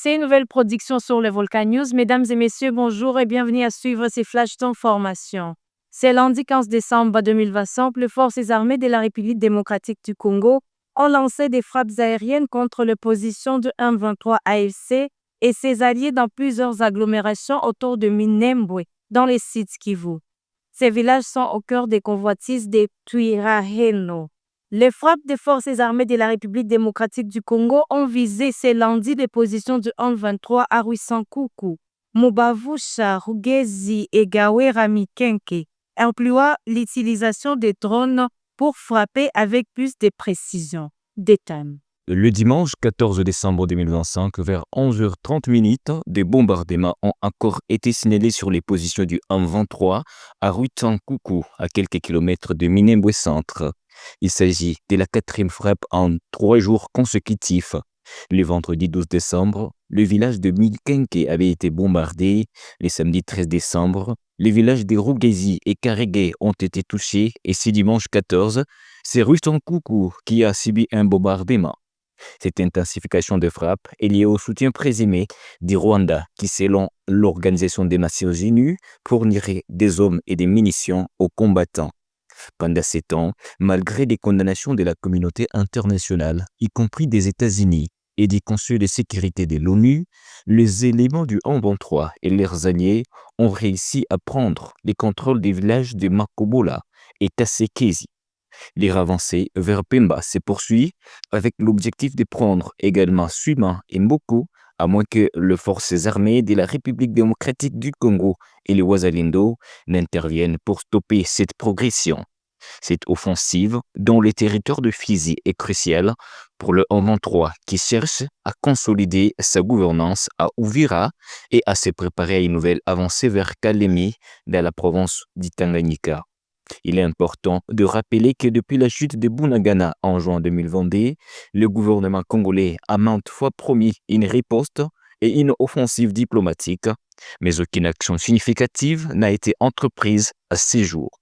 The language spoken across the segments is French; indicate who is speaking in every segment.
Speaker 1: C'est une nouvelle production sur le Volcan News. Mesdames et messieurs, bonjour et bienvenue à suivre ces flashs d'information. C'est lundi 15 décembre 2025, les forces armées de la République démocratique du Congo ont lancé des frappes aériennes contre l'opposition de M23 AFC et ses alliés dans plusieurs agglomérations autour de Minembwe, dans les sites Kivu. Ces villages sont au cœur des convoitises des Twiraheno. Les frappes des forces armées de la République démocratique du Congo ont visé ce lundi les positions du M23 à Ruissankuku, Mubavusha, Rugezi et Gawera Mikenke, incluant l'utilisation des drones pour frapper avec plus de précision. Détail.
Speaker 2: Le dimanche 14 décembre 2025, vers 11h30, des bombardements ont encore été signalés sur les positions du M23 à Ruitsankoukou, à quelques kilomètres de Minembwe Centre. Il s'agit de la 4e frappe en 3 jours consécutifs. Le vendredi 12 décembre, le village de Mikenke avait été bombardé. Le samedi 13 décembre, les villages de Rugezi et Karege ont été touchés et ce dimanche 14, c'est Ruitsankoukou qui a subi un bombardement. Cette intensification de frappe est liée au soutien présumé du Rwanda qui, selon l'Organisation des Nations Unies, fournirait des hommes et des munitions aux combattants. Pendant ces temps, malgré les condamnations de la communauté internationale, y compris des États-Unis et des conseils de sécurité de l'ONU, les éléments du M23 et leurs alliés ont réussi à prendre le contrôle des villages de Makobola et Tasekezi. Les avancées vers Pemba se poursuivent avec l'objectif de prendre également Suima et Mboko, à moins que les forces armées de la République démocratique du Congo et les Wazalendo n'interviennent pour stopper cette progression. Cette offensive, dont le territoire de Fizi est crucial pour le M23 qui cherche à consolider sa gouvernance à Uvira et à se préparer à une nouvelle avancée vers Kalemi dans la province du Tanganyika. Il est important de rappeler que depuis la chute de Bunagana en juin 2022, le gouvernement congolais a maintes fois promis une riposte et une offensive diplomatique, mais aucune action significative n'a été entreprise à ces jours.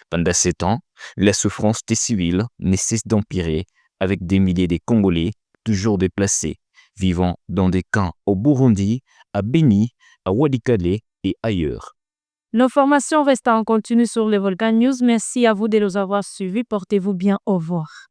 Speaker 2: Pendant ces temps, la souffrance des civils ne cesse d'empirer avec des milliers de Congolais toujours déplacés, vivant dans des camps au Burundi, à Beni, à Walikale et ailleurs.
Speaker 1: L'information reste en continu sur le Volcan News. Merci à vous de nous avoir suivis. Portez-vous bien. Au revoir.